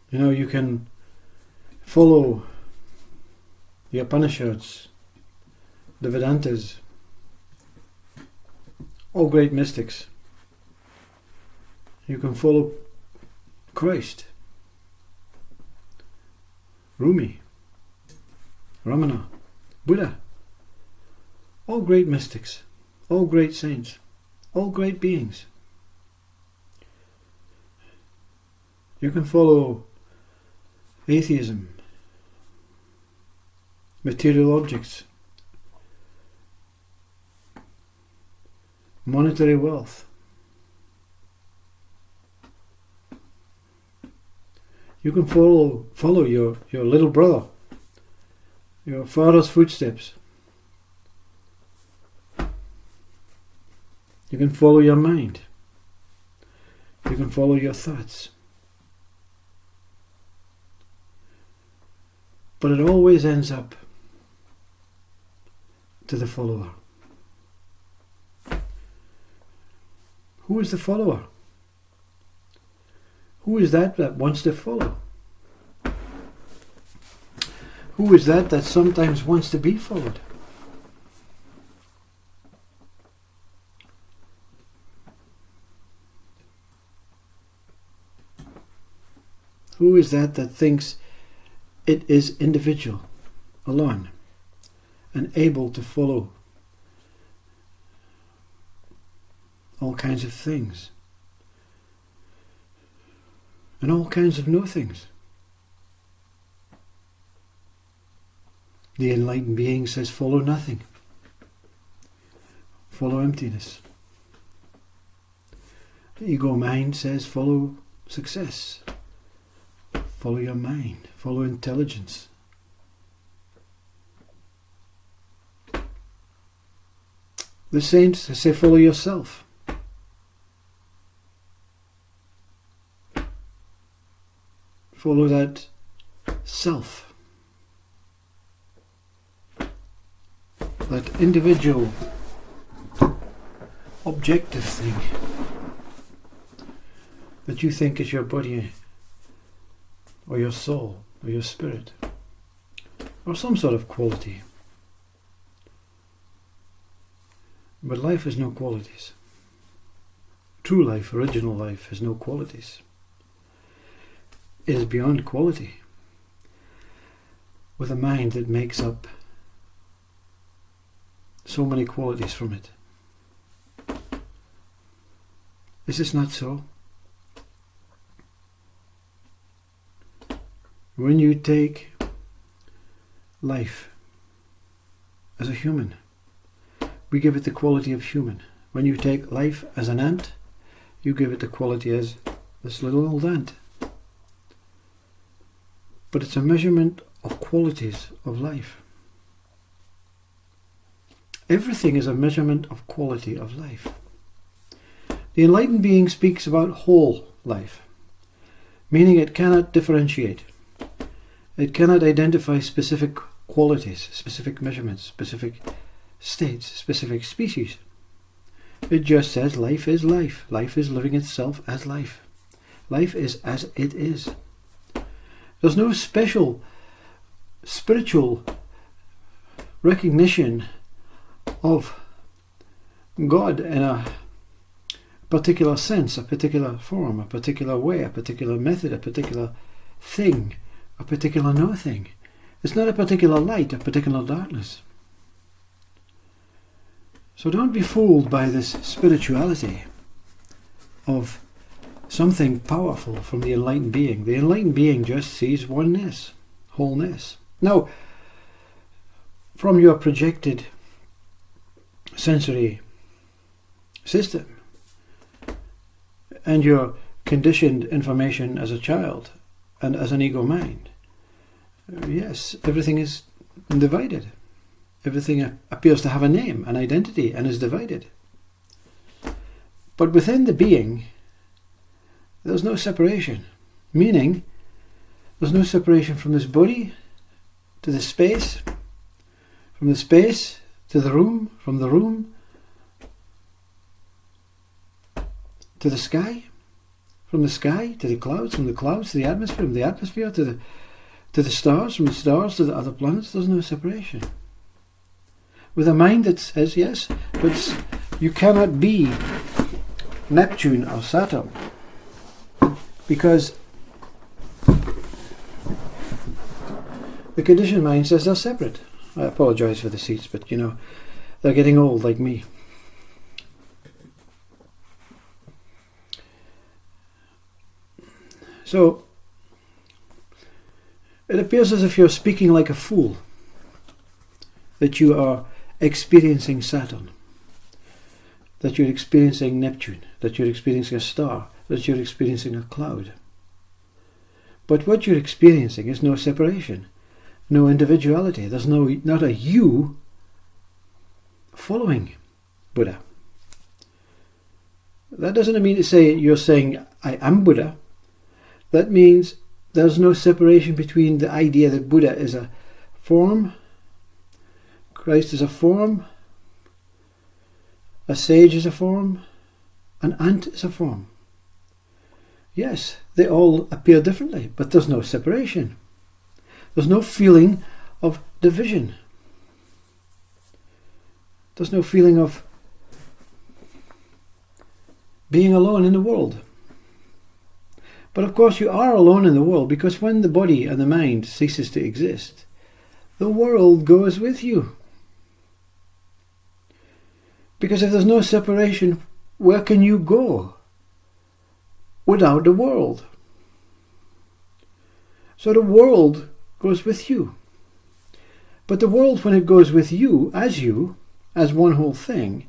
You can follow the Upanishads, the Vedantas, all great mystics. You can follow Christ, Rumi, Ramana, Buddha, all great mystics, all great saints, all great beings. You can follow atheism, material objects, monetary wealth. You can follow your little brother, your father's footsteps. You can follow your mind. You can follow your thoughts. But it always ends up to the follower. Who is the follower? Who is that wants to follow? Who is that sometimes wants to be followed? Who is that thinks it is individual, alone, and able to follow all kinds of things and all kinds of no things? The enlightened being says, follow nothing. Follow emptiness. The ego mind says, follow success. Follow your mind. Follow intelligence. The saints say, follow yourself. Follow that self. That individual, objective thing that you think is your body or your soul or your spirit or some sort of quality. But life has no qualities. True life, original life, has no qualities. It is beyond quality, with a mind that makes up so many qualities from it. Is this not so? When you take life as a human, we give it the quality of human. When you take life as an ant, you give it the quality as this little old ant. But it's a measurement of qualities of life. Everything is a measurement of quality of life. The enlightened being speaks about whole life, meaning it cannot differentiate. It cannot identify specific qualities, specific measurements, specific states, specific species. It just says life is life. Life is living itself as life. Life is as it is. There's no special spiritual recognition of God in a particular sense, a particular form, a particular way, a particular method, a particular thing, a particular no thing. It's not a particular light, a particular darkness. So don't be fooled by this spirituality of something powerful from the enlightened being. The enlightened being just sees oneness, wholeness. Now, from your projected sensory system and your conditioned information as a child and as an ego mind, yes, everything is divided. Everything appears to have a name, an identity, and is divided. But within the being, there's no separation. Meaning, there's no separation from this body to the space, from the space to the room, from the room to the sky, From the sky to the clouds, from the clouds to the atmosphere, from the atmosphere to the stars, from the stars to the other planets, there's no separation. With a mind that says yes, but you cannot be Neptune or Saturn, because the conditioned mind says they're separate. I apologise for the seats, but you know, they're getting old like me. So, it appears as if you're speaking like a fool, that you are experiencing Saturn, that you're experiencing Neptune, that you're experiencing a star, that you're experiencing a cloud. But what you're experiencing is no separation, no individuality. There's not a you following Buddha. That doesn't mean to say you're saying, I am Buddha. That means there's no separation between the idea that Buddha is a form, Christ is a form, a sage is a form, an ant is a form. Yes, they all appear differently, but there's no separation. There's no feeling of division. There's no feeling of being alone in the world. But of course you are alone in the world, because when the body and the mind ceases to exist, the world goes with you. Because if there's no separation, where can you go without the world? So the world goes with you. But the world, when it goes with you, as one whole thing,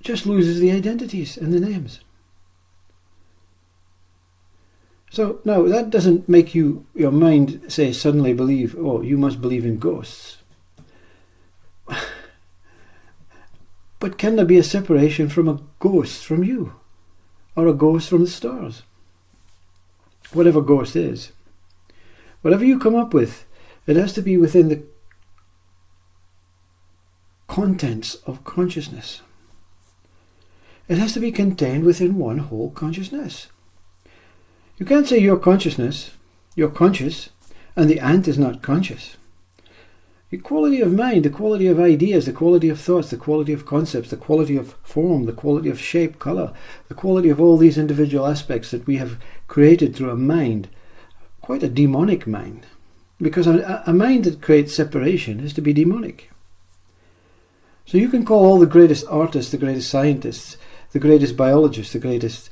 just loses the identities and the names. So now that doesn't make your mind say suddenly believe, oh, you must believe in ghosts. But can there be a separation from a ghost from you? Or a ghost from the stars? Whatever ghost is. Whatever you come up with, it has to be within the contents of consciousness. It has to be contained within one whole consciousness. You can't say you're consciousness, you're conscious, and the ant is not conscious. The quality of mind, the quality of ideas, the quality of thoughts, the quality of concepts, the quality of form, the quality of shape, colour, the quality of all these individual aspects that we have created through a mind, quite a demonic mind. Because a mind that creates separation is to be demonic. So you can call all the greatest artists, the greatest scientists, the greatest biologists, the greatest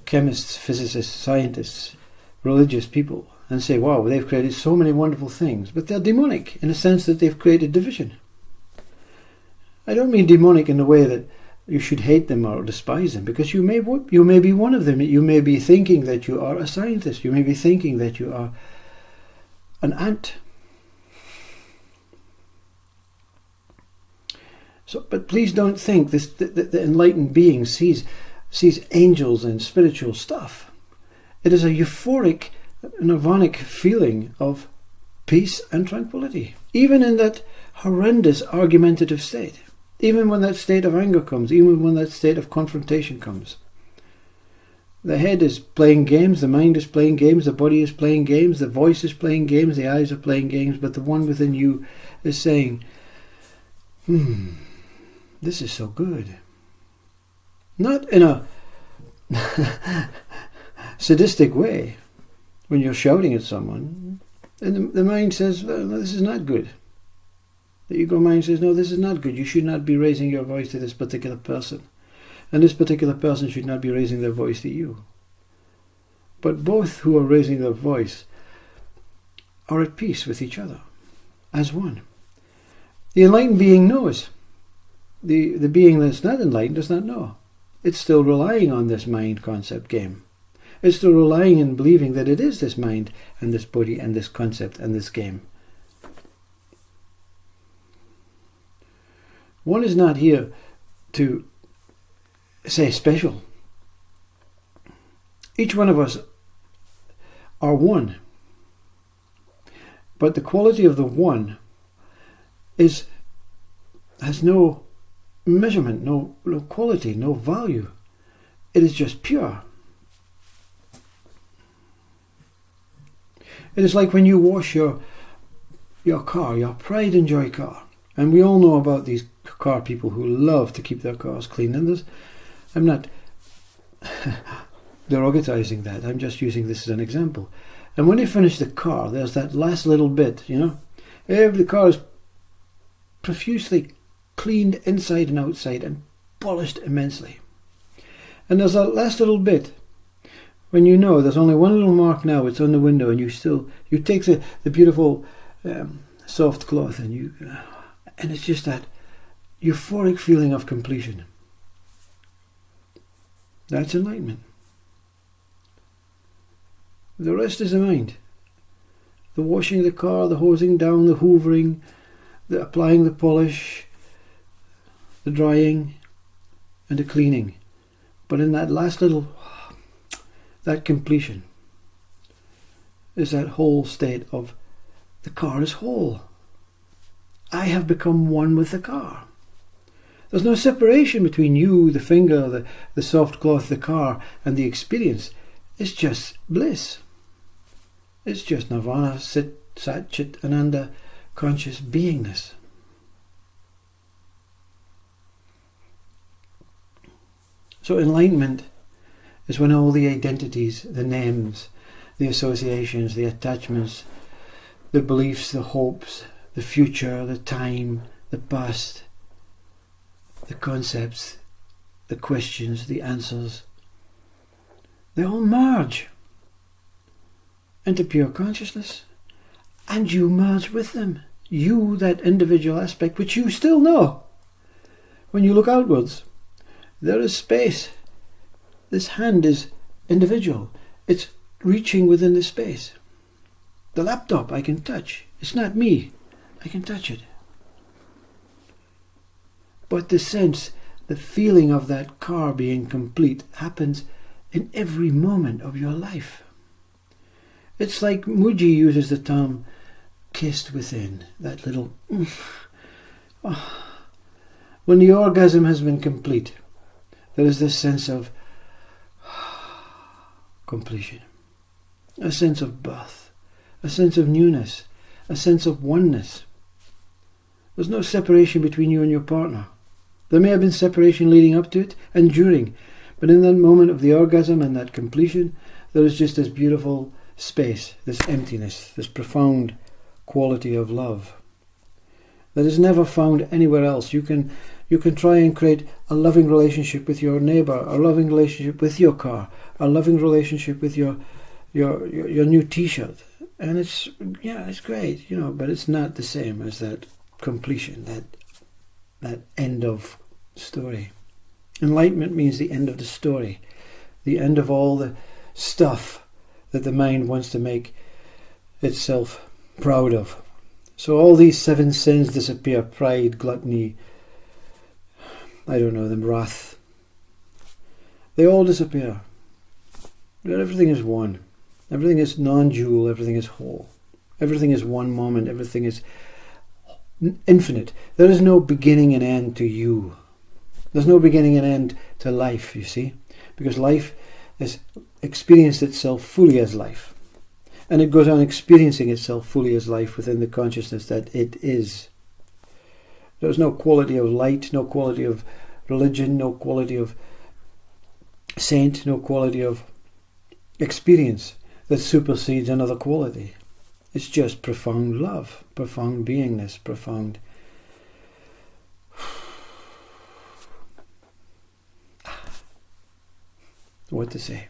chemists, physicists, scientists, religious people, and say, wow, they've created so many wonderful things, but they're demonic in the sense that they've created division. I don't mean demonic in the way that you should hate them or despise them, because you may be one of them. You may be thinking that you are a scientist. You may be thinking that you are an ant. So, but please don't think the enlightened being sees angels and spiritual stuff. It is a euphoric, nirvanic feeling of peace and tranquility, even in that horrendous argumentative state, even when that state of anger comes, even when that state of confrontation comes. The head is playing games, the mind is playing games, the body is playing games, the voice is playing games, the eyes are playing games, but the one within you is saying, this is so good. Not in a sadistic way, when you're shouting at someone, and the mind says, well, no, this is not good. The ego mind says, no, this is not good. You should not be raising your voice to this particular person. And this particular person should not be raising their voice to you. But both who are raising their voice are at peace with each other, as one. The enlightened being knows. The being that's not enlightened does not know. It's still relying on this mind concept game. It's still relying and believing that it is this mind and this body and this concept and this game. One is not here to say special. Each one of us are one. But the quality of the one has no measurement, no quality, no value. It is just pure. It is like when you wash your car, your pride and joy car. And we all know about these car people who love to keep their cars clean. And I'm not derogatizing that. I'm just using this as an example. And when you finish the car, there's that last little bit, Every car is profusely cleaned inside and outside and polished immensely. And there's that last little bit when there's only one little mark now, it's on the window, and you take the beautiful soft cloth and it's just that euphoric feeling of completion. That's enlightenment. The rest is the mind. The washing the car, the hosing down, the hoovering, the applying the polish, the drying, and the cleaning. But in that last little, that completion is that whole state of the car is whole. I have become one with the car. There's no separation between you, the finger, the soft cloth, the car, and the experience. It's just bliss. It's just nirvana, sit, sat, chit, ananda, conscious beingness. So enlightenment is when all the identities, the names, the associations, the attachments, the beliefs, the hopes, the future, the time, the past, the concepts, the questions, the answers, they all merge into pure consciousness, and you merge with them. You, that individual aspect which you still know. When you look outwards, there is space. This hand is individual. It's reaching within the space. The laptop I can touch. It's not me. I can touch it. But the sense, the feeling of that car being complete happens in every moment of your life. It's like Mooji uses the term kissed within, that little when the orgasm has been complete, there is this sense of completion, a sense of birth, a sense of newness, a sense of oneness. There's no separation between you and your partner. There may have been separation leading up to it and during, but in that moment of the orgasm and that completion, there is just this beautiful space, this emptiness, this profound quality of love that is never found anywhere else. You can try and create a loving relationship with your neighbour, a loving relationship with your car, a loving relationship with your new T-shirt, and it's great, but it's not the same as that completion, that end of story. Enlightenment means the end of the story, the end of all the stuff that the mind wants to make itself proud of. So all these 7 sins disappear: pride, gluttony, wrath. They all disappear. Everything is one. Everything is non-dual. Everything is whole. Everything is one moment. Everything is infinite. There is no beginning and end to you. There's no beginning and end to life, you see, because life has experienced itself fully as life, and it goes on experiencing itself fully as life within the consciousness that it is. There's no quality of light, no quality of religion, no quality of saint, no quality of experience that supersedes another quality. It's just profound love, profound beingness, profound what to say.